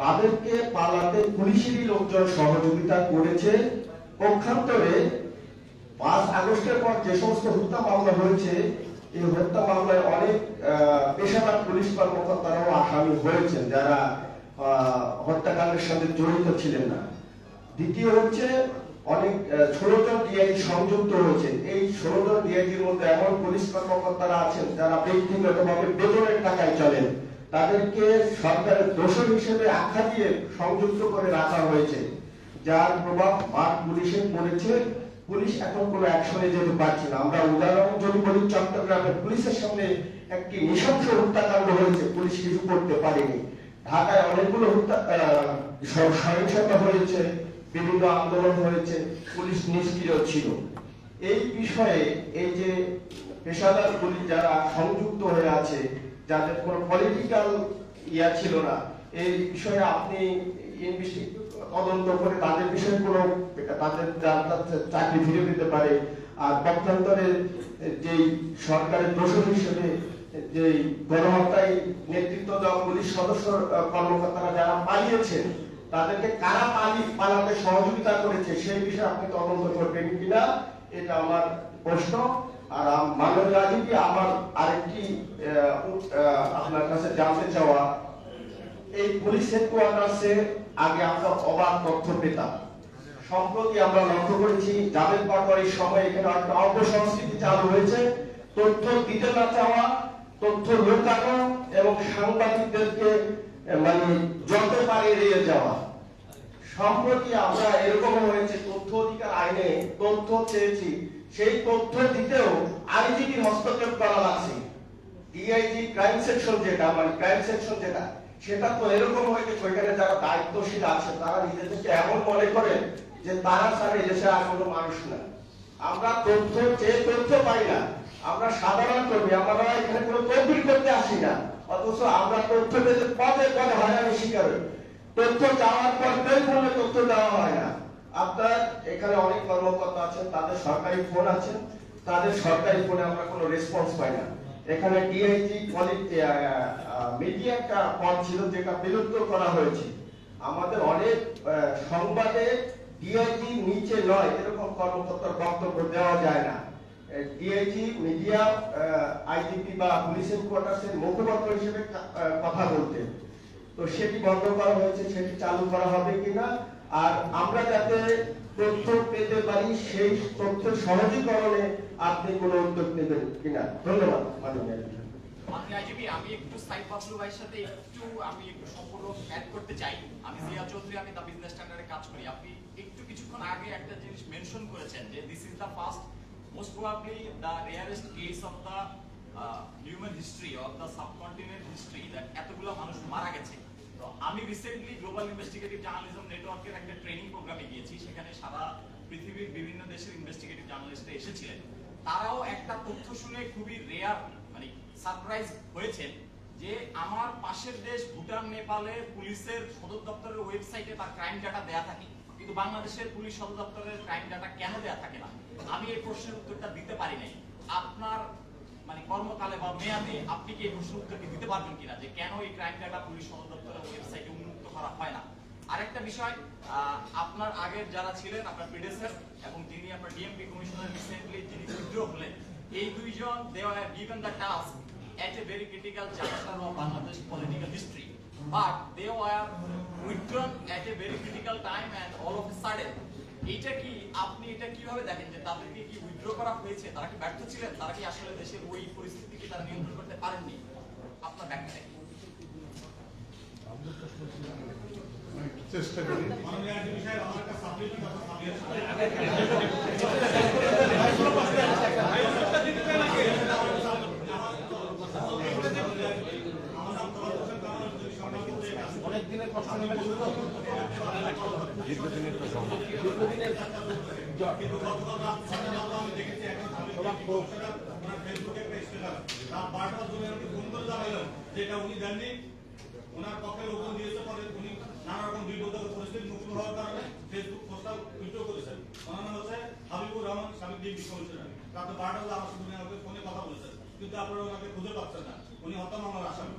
তাদেরকে পালাতে পুলিশেরই লোকজন সহযোগিতা করেছে। পক্ষান্তরে 5 আগস্টের পর যে সমস্ত হত্যা মামলা হয়েছে, এই হত্যা মামলায় অনেক পেশাদার পুলিশ কর্মকর্তারাও আসামি হয়েছেন যারা হত্যাকাণ্ডের সাথে জড়িত ছিলেন না। দ্বিতীয় হচ্ছে অনেক 16 জন ডিআইজি সংযুক্ত হয়েছে। এই 16 জন ডিআইজির মধ্যে এমন পুলিশ কর্মকর্তারা আছেন যারা ব্যক্তিগতভাবে বেতনের টাকায় চলেন, তাদেরকে সরকারের দোষর হিসেবে আখ্যা দিয়ে সংযুক্ত করে রাখা হয়েছে, যার প্রভাব পুলিশের পড়েছে। পুলিশ এখন কোনো অ্যাকশনে যেতে পারছে না। আমরা উদাহরণ যদি বলি, চট্টগ্রামের পুলিশের সামনে একটি নৃশংস হত্যাকাণ্ড হয়েছে, পুলিশ কিছু করতে পারেনি। ঢাকায় অনেকগুলো সহিংসতা হয়েছে, বিভিন্ন আন্দোলন হয়েছে, পুলিশ নিষ্ক্রিয় ছিল। এই বিষয়ে এই যে পেশাদার পুলিশ যারা সংযুক্ত হয়ে আছে, যাদের কোনো পলিটিক্যাল ইয়া ছিল না, এই বিষয়ে আপনি তদন্ত করে তাদের বিষয়ে কোনো তাদের চাকরি ফিরে পেতে পারে। আর পক্ষান্তরে যেই সরকারের দোষর হিসেবে যে গণহত্যায় নেতৃত্ব দেওয়া পুলিশ সদস্য কর্মকর্তারা যারা পালিয়েছেন, তাদেরকে কারা পালাতে সহযোগিতা করেছে সেই বিষয়ে আপনি তদন্ত করবেন কিনা, এটা আমার প্রশ্ন। আর মাননীয় আইজিপি, আমার আরেকটি আপনার কাছে জানতে চাওয়া, এই পুলিশ হেডকোয়ার্টার্সে আগে আমরা অবাক তথ্য পেতাম। সম্প্রতি আমরা লক্ষ্য করেছি জাভেদ পাটোয়ারির সময় এখানে একটা অপসংস্কৃতি চালু হয়েছে, তথ্য দিতে না চাওয়া, তথ্য লুকানো এবং সাংবাদিকদেরকে মানে যত পারে এড়িয়ে যাওয়া। সম্প্রতি আমরা এরকম হয়েছে, তথ্য অধিকার আইনে তথ্য চেয়েছি, সেই তথ্য দিতেও আইজিপির হস্তক্ষেপ করা লাগছে। ডিআইজি ক্রাইম সেকশন যেটা, মানে ক্রাইম সেকশন যেটা, সেটা তো এরকম হয়েছে, ওইখানে যারা দায়িত্বশীল আছে তারা নিজেদেরকে এমন মনে করেন যে তারা ছাড়া এদেশে আর কোনো মানুষ না। আমরা তথ্য চেয়ে তথ্য পাই না, আমরা সাধারণ কর্মী, আমরা এখানে কোনো তদবির করতে আসি না, অথচ আমরা তথ্য পেতে পদে পদে হয়রানি শিকার হই। তথ্য চাওয়ার পর টেলিফোনে তথ্য দেওয়া হয় না। আপনার এখানে অনেক কর্মকর্তা আছেন, তাদের সরকারি ফোন আছে, তাদের সরকারি ফোনে আমরা কোনো রেসপন্স পাই না। এখানে ডিআইজি মিডিয়া একটা পদ ছিল যেটা বিলুপ্ত করা হয়েছে। আমাদের অনেক সংবাদে ডিআইজি নিচে নয় এরকম কর্মকর্তার বক্তব্য দেওয়া যায় না। ডিআইজি মিডিয়া আইজিপি বা পুলিশ হেডকোয়ার্টার্সের মুখপাত্র হিসেবে কথা বলতে, তো সেটি বন্ধ করা হয়েছে, সেটি চালু করা হবে কিনা, আর আমরা যাতে তথ্য পেতে পারি সেই তথ্যের সহজীকরণে আপনি কোনো উদ্যোগ নেবেন কিনা। ধন্যবাদ মাননীয় আইজিপি। আমি একটু সাইদ বাবলু ভাইয়ের সাথে একটু সম্পূর্ণ অ্যাড করতে চাই। আমি জিয়া চৌধুরী, আমি দা বিজনেস স্ট্যান্ডার্ডে কাজ করি। আপনি একটু কিছুক্ষণ আগে একটা জিনিস মেনশন করেছেন যে this is the first, most probably the rarest case of the human history of the subcontinent history that এতগুলো মানুষ মারা গেছে। তো আমি রিসেন্টলি গ্লোবাল ইনভেস্টিগেটিভ জার্নালিজম নেটওয়ার্কের একটা ট্রেনিং প্রোগ্রামে গিয়েছি, সেখানে সারা পৃথিবীর বিভিন্ন দেশের ইনভেস্টিগেটিভ জার্নালিস্টরা এসেছিলেন। তারাও একটা তথ্য শুনে খুবই রেয়ার মানে সারপ্রাইজ হয়েছেন যে আমার পাশের দেশ ভুটান, নেপালে পুলিশের সদর দপ্তরের ওয়েবসাইটে তার ক্রাইম ডাটা দেয়া থাকে, কিন্তু বাংলাদেশের পুলিশ সদর দপ্তরের ক্রাইম ডাটা কেন দেয়া থাকে না? আমি এই প্রশ্নের উত্তরটা দিতে পারি নাই। আপনার মানে কর্মকালে বা মেয়াদে আপনি কি এই প্রশ্নের উত্তরটি দিতে পারবেন কিনা যে কেন এই ক্রাইম ডাটা পুলিশ সদর দপ্তরের ওয়েবসাইটে উন্মুক্ত করা হয় না? আরেকটা বিষয়, আপনার আগের যারা ছিলেন আপনার প্রিডেসেসর এবং যিনি আপনার ডিএমপি কমিশনার রিসেন্টলি যিনি উইথড্র হলেন, এই দুইজন they were given the task at a very critical juncture of Bangladesh political history, but they were withdrawn at a very critical time and all of a sudden এটা কি আপনি এটা কিভাবে দেখেন যে তাদেরকে কি উইথড্র করা হয়েছে? তারা কি ব্যর্থ ছিলেন? তারা কি আসলে দেশের ওই পরিস্থিতিকে তারা নিয়ন্ত্রণ করতে পারেননি? আপনার ব্যাখ্যা চেষ্টা করি। অনেকদিনের কষ্ট নিয়ে দীর্ঘদিনের তো সম্ভব যেটা উনি দেননি, ওনার পক্ষে লোকজন দিয়েছে, পরে উনি নানা রকম বিপদগত পরিস্থিতির মুক্ত হওয়ার কারণে ফেসবুক পোস্টটা উইথড্র করেছেন। ওনার নাম হচ্ছে হাবিবুর রহমান, সাবেক ডিএমপি কমিশনার। রাত 12টা আমার সাথে ফোনে কথা বলেছেন, কিন্তু আপনারা ওনাকে খুঁজে পাচ্ছেন না, উনি হত্যা মামলার আসামি।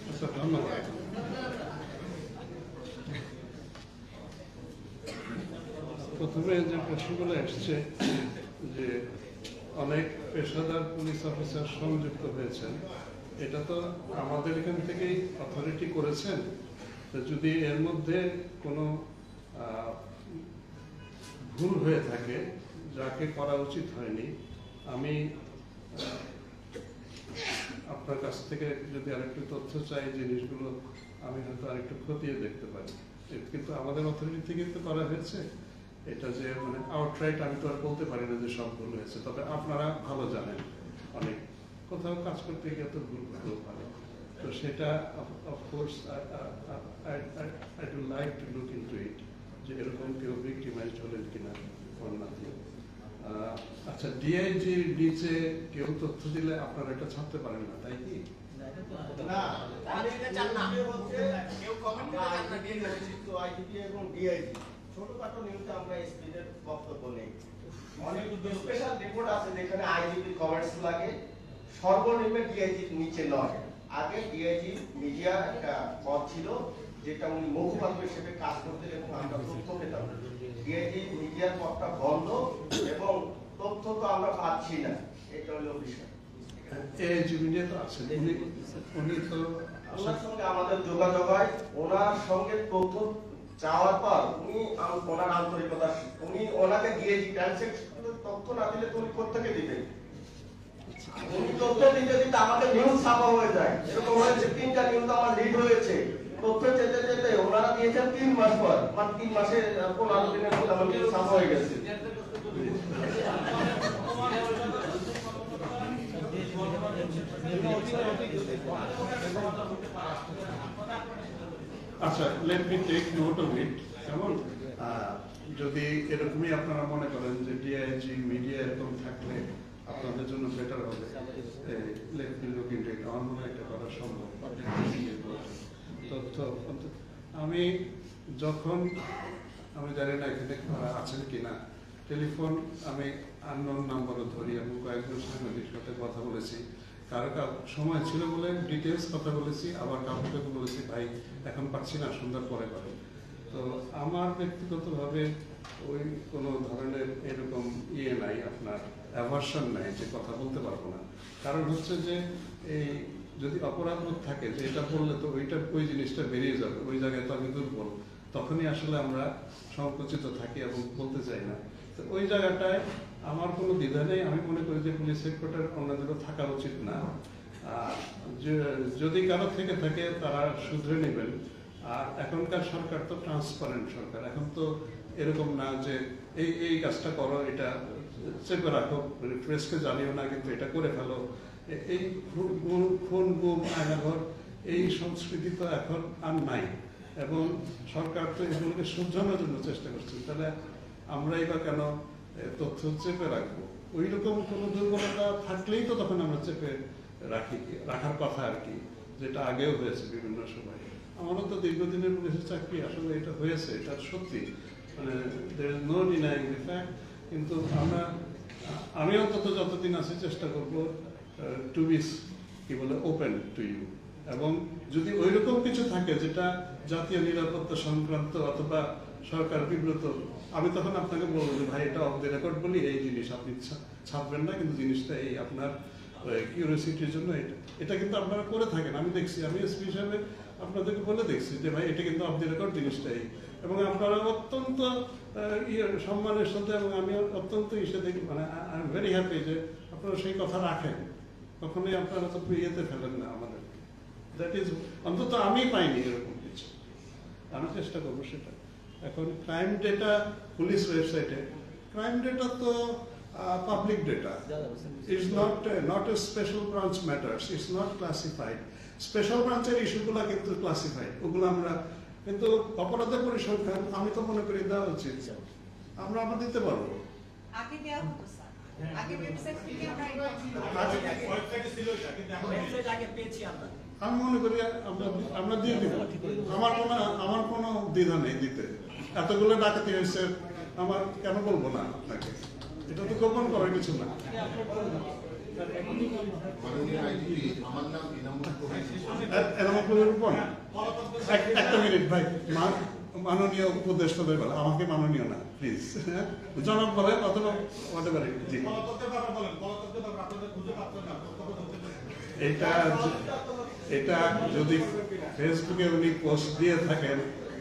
আচ্ছা, ধন্যবাদ। প্রথমে যে প্রশ্নগুলো এসছে যে অনেক পেশাদার পুলিশ অফিসার সংযুক্ত হয়েছেন, এটা তো আমাদের এখান থেকেই অথরিটি করেছেন। তো যদি এর মধ্যে কোনো ভুল হয়ে থাকে, যাকে করা উচিত হয়নি, আমি আপনার কাছ থেকে যদি আরেকটু তথ্য চাই, জিনিসগুলো আমি হয়তো আরেকটু খতিয়ে দেখতে পারি। কিন্তু আমাদের অথরিটি থেকে তো করা হয়েছে। এটা যে মানে আউটরাইট আমি তো আর বলতে পারি না যে সব ভুল হয়েছে, তবে আপনারা ভালো জানেন অনেক কোথাও কাজ করতে গিয়ে তো ভুল হতেও পারে। তো সেটা of course I do like to look into ইট, যে এরকম কেউ ভিক্টিমাইজড হলেন কিনা or nothing. আচ্ছা, ডিআইজির নিচে কেউ তথ্য দিলে আপনারা এটা ছাড়তে পারেন না, তাই কি? না, তারা দিতে চান না। কেউ comment দিতে চান না, DIG তো IGP এবং DIG ছোটখাটো নিউজে আমরা এসপিদের বক্তব্য নেই। অনেক স্পেশাল রিপোর্ট আছে যেখানে IGP কমেন্টস লাগে, সর্বনিম্ন ডিআইজির নিচে নয়। আগে ডিআইজি মিডিয়া একটা পদ ছিল যেটা উনি মুখপাত্র হিসেবে কাজ করতেন এবং আমরা তথ্য পেতাম। ডিআইজি মিডিয়ার পদটা বন্ধ এবং তথ্য তো আমরা পাচ্ছি না, এটা হলো বিষয়। এআইজি মিডিয়া তো আছেন, উনি তো ওনার সঙ্গে আমাদের যোগাযোগ হয়, ওনার সঙ্গে তথ্য চাওয়ার পর উনি ওনার আন্তরিকতা, উনি ওনাকে ডিআইজি তথ্য না দিলে তো উনি কোথেকে দিবেন? উনি তথ্য দিতে দিতে আমাদের নিউজ ছাপা হয়ে যায়। এরকম হয়েছে 3টা নিউজ আমার লিড হয়েছে, তথ্য যেতে যেতে ওনারা দিয়েছেন 3 মাস পর, মানে 3 মাসে 15 দিনের মধ্যে আমার নিউজ ছাপা হয়ে গেছে। আচ্ছা, let me take note of it. কেমন যদি এরকমই আপনারা মনে করেন যে ডিআইজি মিডিয়া এরকম থাকলে আপনাদের জন্য বেটার হবে, লেট মি লুক ইনটু ইট। আমার মনে হয় এটা করা সম্ভব। তথ্য আমি যখন, আমি জানি না এখানে আছেন কিনা, টেলিফোন আমি আননোন নাম্বারও ধরি এবং কয়েকজন সাংবাদিক সাথে কথা বলেছি। কারো সময় ছিল বলে ডিটেলস কথা বলেছি, আবার কাউকে বলেছি ভাই এখন পাচ্ছি না, সন্ধ্যার পরে করে। তো আমার ব্যক্তিগতভাবে ওই কোনো ধরনের এরকম নাই, আপনার অ্যাভার্সন নাই যে কথা বলতে পারবো না। কারণ হচ্ছে যে এই যদি অপরাধবোধ থাকে যে এটা বললে তো ওই জিনিসটা বেরিয়ে যাবে, ওই জায়গায় তো আমি দুর্বল, তখনই আসলে আমরা সংকুচিত থাকি এবং বলতে চাই না। তো ওই জায়গাটায় আমার কোনো দ্বিধা নেই। আমি মনে করি যে পুলিশ হেডকোয়ার্টার অন্যদেরও থাকা উচিত না। যদি কারো থেকে থাকে তারা শুধরে নেবেন। আর এখনকার সরকার তো ট্রান্সপারেন্ট সরকার, এখন তো এরকম না যে এই কাজটা করো, এটা চেপে রাখো, প্রেসকে জানিও না কিন্তু এটা করে ফেলো। এই খুন গুম আয়নাঘর এই সংস্কৃতি তো এখন আর নাই, এবং সরকার তো এগুলোকে শুধরানোর জন্য চেষ্টা করছে। তাহলে আমরাই বা কেন তথ্য চেপে রাখবো? ওই রকম কোনো দুর্বলতা থাকলেই তো তখন আমরা চেপে রাখার কথা আর কি, যেটা আগেও হয়েছে বিভিন্ন সময়। আমারও তো দীর্ঘদিনের পুলিশের চাকরি, আসলে এটা হয়েছে, এটা সত্যি, মানে there is no denying the fact। কিন্তু আমি অন্তত যতদিন আছি চেষ্টা করবো টু বি কি বলে ওপেন টু ইউ, এবং যদি ওইরকম কিছু থাকে যেটা জাতীয় নিরাপত্তা সংক্রান্ত অথবা সরকার বিব্রত, আমি তখন আপনাকে বলবো যে ভাই এটা অফ দ্য রেকর্ড বলি, এই জিনিস আপনি ছাপবেন না, কিন্তু জিনিসটা এই আপনার কিউরিওসিটির জন্য এটা কিন্তু আপনারা করে থাকেন। আমি দেখছি, আমি এসপি হিসাবে আপনাদেরকে বলে দেখছি যে ভাই এটা কিন্তু অফ দ্য রেকর্ড জিনিসটাই, এবং আপনারা অত্যন্ত সম্মানের সাথে, এবং আমি অত্যন্ত দেখি, মানে আই এম ভেরি হ্যাপি যে আপনারা সেই কথা রাখেন, কখনোই আপনারা তো ইয়েতে ফেলেন না আমাদের। দ্যাট ইজ, অন্তত আমি পাইনি এরকম কিছু, আমি চেষ্টা করবো সেটা। এখন ক্রাইম ডেটা পুলিশ ওয়েবসাইটে, ক্রাইম ডেটা তো public data, it's not a special branch matters, it's not classified. Special ব্রাঞ্চের ইস্যুগুলো কিন্তু ক্লাসিফাইড, ওগুলো আমরা, কিন্তু অপরাধের পরিসংখ্যান আমি তো মনে করি দেওয়া উচিত, আমরা দিতে পারবো। আগে দেওয়া হতো স্যার, আগে ওয়েবসাইট থেকে আমরা ওয়েবসাইটে ছিল এটা, কিন্তু এখন ওয়েবসাইট আগে পেয়েছি আমরা। আমি মনে করি আমরা দিয়ে দিব, আমার কোনো দ্বিধা নেই দিতে। এতগুলো ডাকাতি হয়েছে, আমার কেন বলবো না আপনাকে? এটা তো গোপন করার কিছু না। মাননীয় আইজিপি, আমার নাম ইনামুল কবির। এনামুলের উপর একটা মিনিট ভাই, মাননীয় উপদেষ্টাদের বলে, আমাকে মাননীয় না প্লিজ, জনক বলেন অথবা whatever it is, জি। এটা যদি ফেসবুকে উনি পোস্ট দিয়ে থাকেন,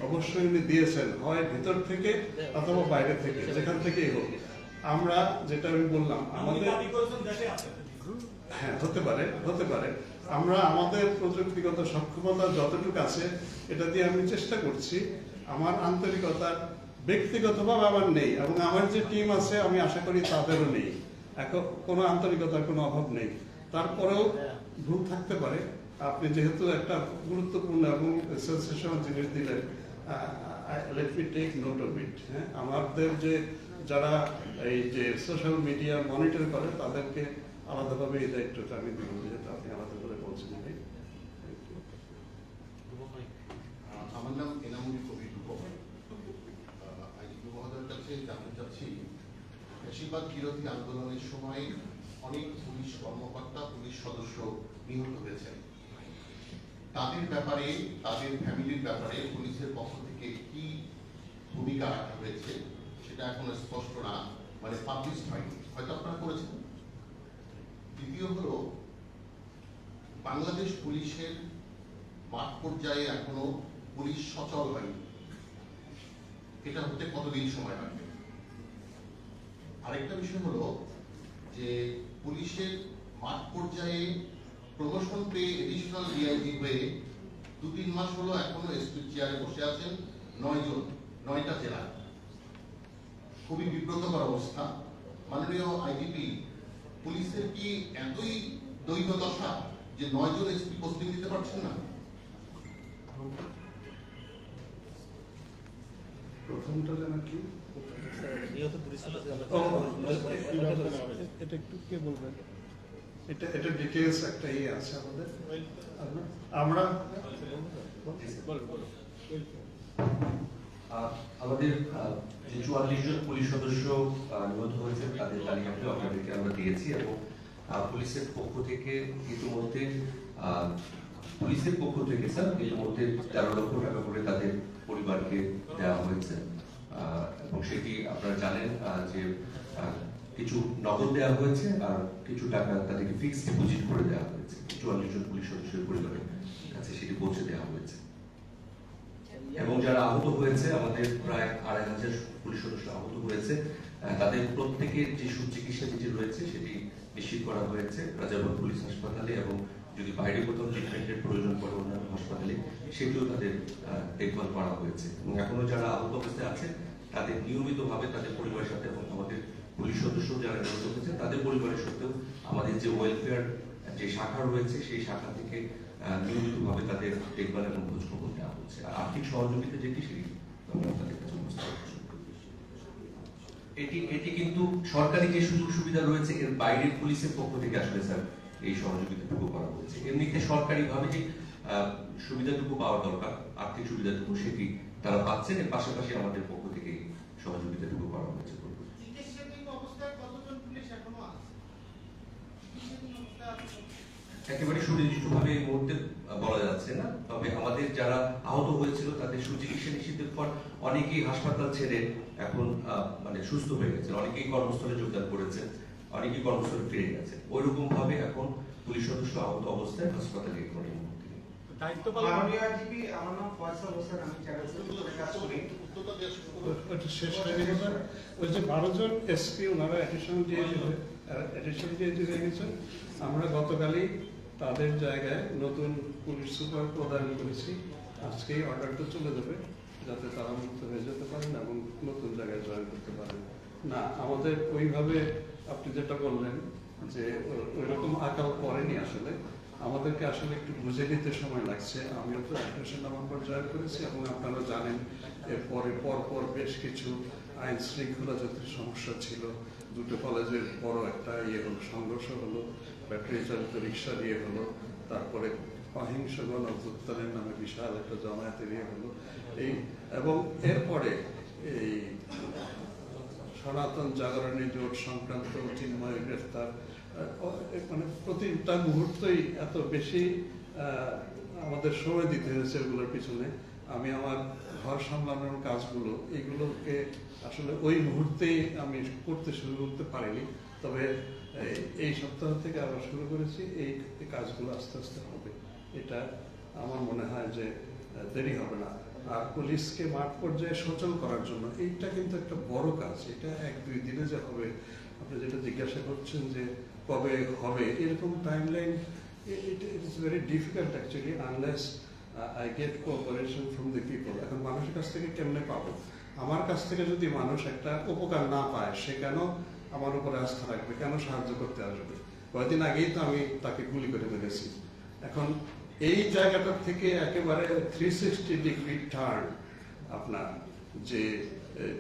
অবশ্যই উনি দিয়েছেন, হয় ভিতর থেকে অথবা বাইরে থেকে, যেখান থেকেই হোক। আমরা যেটা আমি বললাম, আমাদের হ্যাঁ হতে পারে আমরা আমাদের প্রযুক্তিগত সক্ষমতা যতটুকু আছে এটা দিয়ে আমি চেষ্টা করছি। আমার আন্তরিকতা ব্যক্তিগতভাবে আমার নেই, এবং আমার যে টিম আছে আমি আশা করি তাদেরও নেই, এখন কোনো আন্তরিকতার কোনো অভাব নেই। তারপরেও ভুল থাকতে পারে। আপনি যেহেতু একটা গুরুত্বপূর্ণ এবং সেন্সেশনাল জিনিস দিলেন, let me take note of it. হ্যাঁ, আমাদের যে যারা এই যে সোশ্যাল মিডিয়া মনিটর করে তাদেরকে আলাদাভাবে এই দায়িত্বটা আমি দিব, যেহেতু আপনি আলাদা করে বলছেন। আমার নাম এনামুল কবির রূপক। আইজিপি মহোদয়ের কাছে জানতে চাচ্ছি, ফ্যাসিবাদ বিরোধী আন্দোলনের সময় অনেক পুলিশ কর্মকর্তা, পুলিশ সদস্য নিহত হয়েছেন। তাদের ব্যাপারে, তাদের ফ্যামিলির ব্যাপারে পুলিশের পক্ষ থেকে কি ভূমিকা রাখা হয়েছে সেটা এখনো স্পষ্ট না, মানে পাবলিশ হয়নি, হয়তো আপনারা করেছেন। দ্বিতীয় হলো, বাংলাদেশ পুলিশের মাঠ পর্যায়ে এখনো পুলিশ সচল হয়নি, এটা হতে কতদিন সময় লাগবে? আরেকটা বিষয় হলো যে পুলিশের মাঠ পর্যায়ে প্রমোশন পেয়ে এডিশনাল ডিআইজি হয়ে 2-3 মাস হলো এখনো এসপি চেয়ারে বসে আছেন 9 জন, 9টা জেলা। খুবই বিব্রতকর অবস্থা। মাননীয় আইজিপি, পুলিশের কি এতই দৈন্য দশা যে 9 জন এসপি পোস্টিং দিতে পারছেন না? প্রথমটা যেন কি এটা একটু কে বলবেন? এটা ডিটেইলস একটা আছে আমাদের। আমরা আমাদের যে 44 জন পুলিশ সদস্য নিহত হয়েছে তাদের তালিকাটি আপনাদেরকে আমরা দিয়েছি, এবং পুলিশের পক্ষ থেকে ইতিমধ্যে স্যার ইতিমধ্যে 13 লক্ষ টাকা করে তাদের পরিবারকে দেওয়া হয়েছে, এবং সেটি আপনারা জানেন যে কিছু নগদ দেওয়া হয়েছে আর কিছু টাকা তাদেরকে ফিক্সড ডিপোজিট করে দেওয়া হয়েছে। 44 জন পুলিশ সদস্যের পরিবারের কাছে সেটি পৌঁছে দেওয়া হয়েছে। এবং যারা আহত হয়েছে, আমাদের প্রায় 2500 পুলিশ সদস্য আহত হয়েছে, তাদের প্রত্যেকের যে সুচিকিৎসা যেটি রয়েছে সেটি নিশ্চিত করা হয়েছে রাজারবাগ পুলিশ হাসপাতালে, এবং যদি বাইরে কোথাও ট্রিটমেন্টের প্রয়োজন পড়ে অন্যান্য হাসপাতালে সেটিও তাদের দেখভাল করা হয়েছে। এবং এখনো যারা আহত অবস্থায় আছে তাদের নিয়মিতভাবে তাদের পরিবারের সাথে, এবং আমাদের পুলিশ সদস্য যারা নিহত হয়েছে তাদের পরিবারের সাথেও আমাদের যে ওয়েলফেয়ার যে শাখা রয়েছে সেই শাখা থেকে নিয়মিতভাবে তাদের দেখভাল এবং খোঁজখবর দেওয়া হচ্ছে। আর আর্থিক সহযোগিতা যেটি সেটি তাদের কাছে এটি কিন্তু সরকারি যে সুযোগ সুবিধা রয়েছে এর বাইরের পুলিশের পক্ষ থেকে আসলে স্যার এই সহযোগিতাটুকু করা হচ্ছে। এমনিতে সরকারিভাবে যে সুবিধাটুকু পাওয়া দরকার, আর্থিক সুবিধাটুকু, সেটি তারা পাচ্ছেন। এর পাশাপাশি আমাদের পক্ষ থেকে সহযোগিতাটুকু করা হয়েছে। একেবারে সুনির্দিষ্টভাবে এই মুহূর্তে বলা যাচ্ছে না, তবে আমাদের যারা আহত হয়েছিল তাদের সুচিকিৎসা নিশ্চিতের পর অনেকেই হাসপাতাল ছেড়ে এখন মানে সুস্থ হয়ে গেছে, অনেকেই কর্মস্থলে যোগদান করেছেন, অনেকেই কর্মস্থলে ফিরে গেছে। ওইরকম ভাবে এখন পুলিশ সদস্য আহত অবস্থায় হাসপাতালে এখন এই মুহূর্তে দায়িত্ব পালন। মাননীয় আইজিপি, আমার নাম ফয়সাল হোসেন, আমি চ্যানেল কাজ করি। ওটা শেষ হয়ে গেছে। ওই যে 12 জন এসপি ওনারা এডিশন দিয়ে হয়ে গেছে। আমরা গতকালই তাদের জায়গায় নতুন পুলিশ সুপার প্রদান করেছি। আজকেই অর্ডারটা চলে যাবে যাতে তারা মুক্ত হয়ে যেতে পারেন এবং নতুন জায়গায় জয়েন করতে পারেন। না, আমাদের ওইভাবে আপনি যেটা বললেন যে ওইরকম আকাল পড়েনি। আসলে আমাদেরকে আসলে একটু বুঝে নিতে সময় লাগছে। আমিও তো অ্যাডমিশন নামার পর জয়েন করেছি, এবং আপনারা জানেন এরপরে পরপর বেশ কিছু আইন শৃঙ্খলা জাতীয় সমস্যা ছিল। দুটো কলেজের বড় একটা সংঘর্ষ হলো, ব্যাটারি চালিত রিক্সা দিয়ে হলো, তারপরে অহিংস গণ অভ্যুত্থানের নামে বিশাল একটা জমায়েতের হলো এই, এবং এরপরে এই সনাতন জাগরণী জোট সংক্রান্ত চিন্ময় গ্রেফতার, মানে প্রতিটা মুহূর্তেই এত বেশি আমাদের সময় দিতে হয়েছে ওগুলোর পিছনে। আমি আমার ঘর সামলানোর কাজগুলো এগুলোকে আসলে ওই মুহূর্তেই আমি করতে শুরু করতে পারিনি, তবে এই সপ্তাহ থেকে আবার শুরু করেছি। এই কাজগুলো আস্তে আস্তে হবে, এটা আমার মনে হয় যে দেরি হবে না। আর পুলিশকে মাঠ পর্যায়ে সচল করার জন্য এইটা কিন্তু একটা বড় কাজ, এটা 1-2 দিনে যে হবে, আপনি যেটা জিজ্ঞাসা করছেন যে কবে হবে, এরকম timeline it is very difficult actually unless I get cooperation from the people. এখন মানুষের কাছ থেকে কেমনে পাবো? আমার কাছ থেকে যদি মানুষ একটা উপকার না পায়, সে কেন আমার উপরে আস্থা রাখবে, কেন সাহায্য করতে আসবে? কয়েকদিন আগেই তো আমি তাকে গুলি করে মেরেছি। এখন এই জায়গাটার থেকে একেবারে 360 ডিগ্রি টার্ন আপনার যে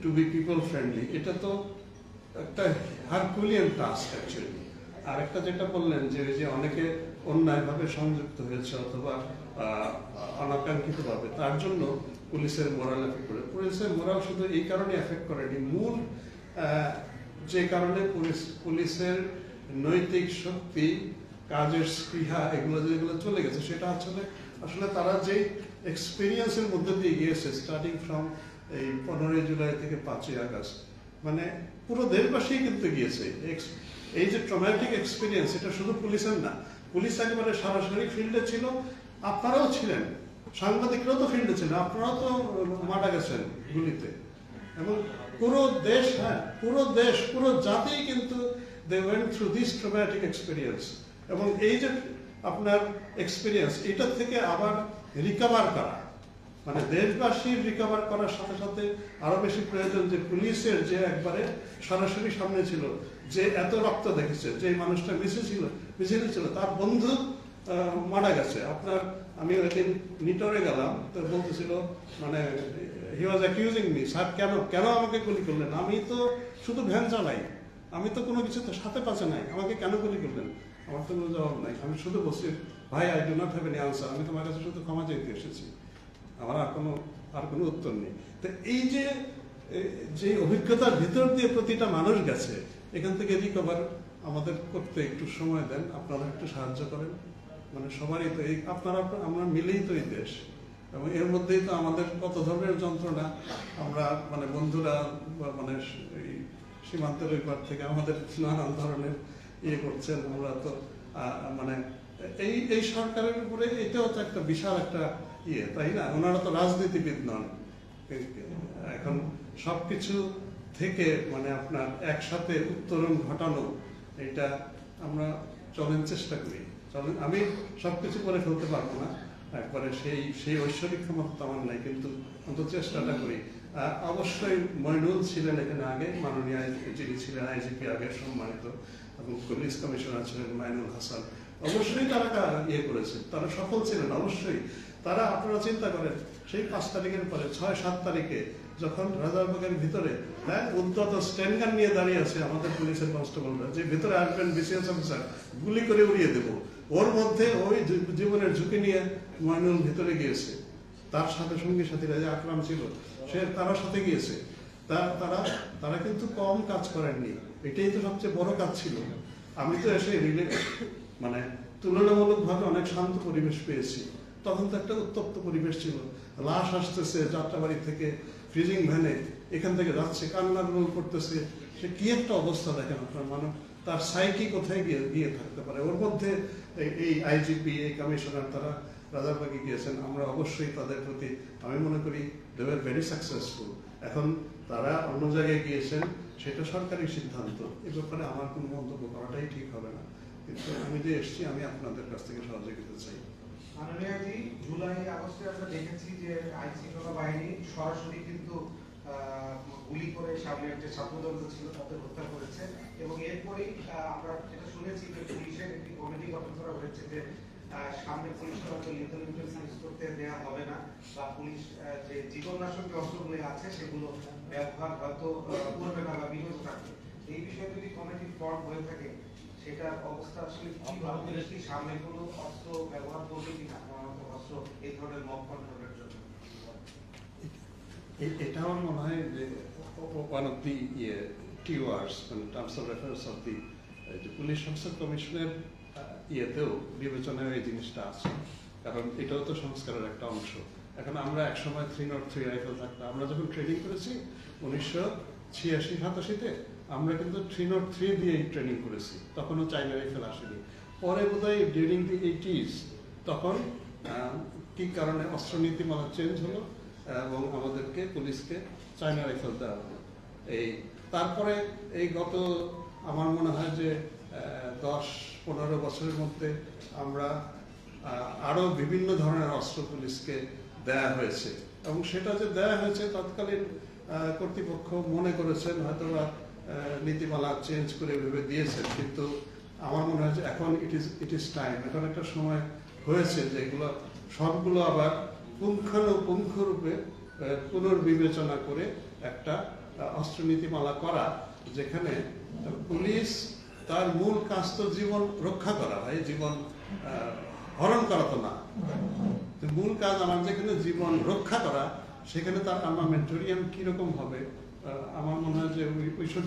টু বি পিপল ফ্রেন্ডলি, এটা তো একটা হারকুলিয়ান টাস্ক অ্যাকচুয়ালি। আর একটা যেটা বললেন যে ওই যে অনেকে অন্যায়ভাবে সংযুক্ত হয়েছে অথবা অনাকাঙ্ক্ষিতভাবে, তার জন্য পুলিশের মোরাল এফেক্ট করে। পুলিশের মোরাল শুধু এই কারণে এফেক্ট করেনি, মূল যে কারণে পুলিশের নৈতিক শক্তি, কাজের স্পৃহা, এগুলো যেগুলো চলে গেছে, সেটা আসলে তারা যে এক্সপিরিয়েন্সের মধ্যে দিয়ে গিয়েছে স্টার্টিং ফ্রম এই 15ই জুলাই থেকে 5ই আগস্ট, মানে পুরো দেশবাসী কিন্তু গিয়েছে। এই যে ট্রমাটিক এক্সপিরিয়েন্স, এটা শুধু পুলিশের না, পুলিশ একেবারে সরাসরি ফিল্ডে ছিল, আপনারাও ছিলেন, সাংবাদিকরাও তো ফিল্ডে ছিলেন, আপনারাও তো মারা গেছেন গুলিতে, এবং পুরো দেশ, পুরো দেশ, পুরো জাতি কিন্তু they went through this traumatic experience. এবং এই যে আপনার এক্সপিরিয়েন্স, এটা থেকে আবার রিকভার করা, মানে দেশবাসীর রিকভার করার সাথে সাথে আরো বেশি প্রয়োজন যে পুলিশের যে একবারে সরাসরি সামনে ছিল, যে এত রক্ত দেখেছে, যে মানুষটা মিছিলে ছিল, তার বন্ধু মারা গেছে। আপনার আমি ওইদিন নিটরে গেলাম, তো বলতেছিল, মানে হি ওয়াজ অ্যাকিউজিং মি, স্যার কেন আমাকে গুলি করলেন? আমি তো শুধু ভ্যান চালাই, আমি তো কোনো কিছু তো সাথে পাশে নাই, আমাকে কেন গুলি করলেন? আমার তো কোনো জবাব নাই। আমি শুধু বলছি, ভাই I do not have any answer, আমি তোমার কাছে শুধু ক্ষমা চাইতে এসেছি, আমার আর কোনো উত্তর নেই। তো এই যে অভিজ্ঞতার ভিতর দিয়ে প্রতিটা মানুষ গেছে, এখান থেকে রিকভার আমাদের করতে একটু সময় দেন, আপনারা একটু সাহায্য করেন। মানে সবারই তো এই আমরা মিলেই তো এই দেশ, এবং এর মধ্যেই তো আমাদের কত ধরনের যন্ত্রণা। আমরা মানে বন্ধুরা মানে এই সীমান্তের ওই পার থেকে আমাদের নানান ধরনের করছেন। আমরা তো মানে এই সরকারের উপরে এটাও তো একটা বিশাল একটা তাই না? ওনারা তো রাজনীতিবিদ নন। এখন সবকিছু থেকে মানে আপনার একসাথে উত্তরণ ঘটানো, এটা আমরা চেষ্টা করি। আমি সবকিছু করে ফেলতে পারবো না, একবারে সেই ঐশ্বরিক ক্ষমতা আমার নাই, কিন্তু অন্তত চেষ্টাটা করি। অবশ্যই মইনুল ছিলেন এখানে আগে, মাননীয় যিনি ছিলেন আইজিপি আগে সম্মানিত, এবং পুলিশ কমিশনার ছিলেন মাইনুল হাসান, অবশ্যই তারা করেছে, তারা সফল ছিলেন অবশ্যই। তারা, আপনারা চিন্তা করেন, সেই 5 তারিখের পরে 6-7 তারিখে যখন রাজারবাগের ভিতরে উদ্যত স্ট্যান্ডগান নিয়ে দাঁড়িয়ে আছে আমাদের পুলিশের কনস্টেবলরা, যে ভিতরে আসবেন বিসিএস অফিসার, গুলি করে উড়িয়ে দেব, ওর মধ্যে ওই জীবনের ঝুঁকি নিয়ে মইনুল ভিতরে গিয়েছে, তার সাথে সঙ্গী সাথীরা যে আকরাম ছিল, তারা সাথে গিয়েছে। তারা কিন্তু কম কাজ করেননি, এটাই তো সবচেয়ে বড় কাজ ছিল। আমি তো এসে মানে তুলনামূলকভাবে অনেক শান্ত পরিবেশ পেয়েছি। তখন তো একটা উত্তপ্ত পরিবেশ ছিল, লাশ আসতেছে যাত্রাবাড়ি থেকে ফ্রিজিং ভ্যানে, এখান থেকে যাচ্ছে, কান্নার রোল করতেছে, সে কি একটা অবস্থা দেখেন আপনার, মানুষ তার সাইকি কোথায় গিয়ে থাকতে পারে। ওর মধ্যে এই আইজিপি, এই কমিশনার, তারা রাজারবাগে গিয়েছেন। আমরা অবশ্যই তাদের প্রতি, আমি মনে করি দে ওয়ার ভেরি সাকসেসফুল। এখন তারা অন্য জায়গায় গিয়েছেন, সেটা সরকারি সিদ্ধান্ত, এ ব্যাপারে আমার কোনো মন্তব্য করাটাই ঠিক হবে না। কিন্তু আমি যে এসছি, আমি আপনাদের কাছ থেকে সহযোগিতা চাই। মাননীয় জি, জুলাই আগস্টে আমরা দেখেছি যে আইন শৃঙ্খলা বাহিনী সরাসরি কিন্তু গুলি করে সামনের যে ছাত্রদল ছিল তাদের হত্যা করেছে, এবং এরপরেই আমরা যেটা শুনেছি যে পুলিশের একটি কমিটি গঠন করা হয়েছে যে সামনে পুলিশকে হয়তো লিথল ইউজ করতে দেওয়া হবে না, বা পুলিশ যে জীবননাশক যে অস্ত্রগুলো আছে সেগুলো ব্যবহার হয়তো করবে না বা বিরত থাকবে। এই বিষয়ে যদি কমিটি ফর্ম হয়ে থাকে, সেটার অবস্থা আসলে কি ভালো, কি সামনে কোনো অস্ত্র ব্যবহার করবে কিনা অস্ত্র এই ধরনের মব কন্ট্রোলের জন্য? এটা আমার মনে হয় যে one of the keywords in terms of reference of the এই যে পুলিশ সংস্কার কমিশনের ইয়েতেও বিবেচনায় এই জিনিসটা আছে, কারণ এটাও তো সংস্কারের একটা অংশ। এখন আমরা একসময় 303 রাইফেল থাকতাম, আমরা যখন ট্রেনিং করেছি 1986-87-তে আমরা কিন্তু 303 দিয়েই ট্রেনিং করেছি, তখনও চাইনা রাইফেল আসেনি। পরে বোধহয় ডিউরিং দি 80s তখন কি কারণে অস্ত্র নীতিমালা চেঞ্জ হলো এবং আমাদেরকে পুলিশকে চাইনা রাইফেল দেওয়া হলো। তারপরে এই গত আমার মনে হয় যে 10-15 বছরের মধ্যে আমরা আরো বিভিন্ন ধরনের অস্ত্র পুলিশকে দেয়া হয়েছে, এবং সেটা যে দেয়া হয়েছে তৎকালীন কর্তৃপক্ষ মনে করেছেন হয়তোবা নীতিমালা চেঞ্জ করে ভেবে দিয়েছেন, কিন্তু আমার মনে হয় যে এখন ইট ইজ টাইম, এখন একটা সময় হয়েছে যে এগুলো সবগুলো আবার পুঙ্খানুপুঙ্খরূপে পুনর্বিবেচনা করে একটা অস্ত্র নীতিমালা করা, যেখানে পুলিশ তার মূল কাজ তো জীবন রক্ষা করা, ভাই জীবন হরণ করা তো না, মূল কাজ আমার যেখানে জীবন রক্ষা করা, সেখানে তার আর্মামেন্টোরিয়াম কিরকম হবে, আমার মনে হয় যে উই শুড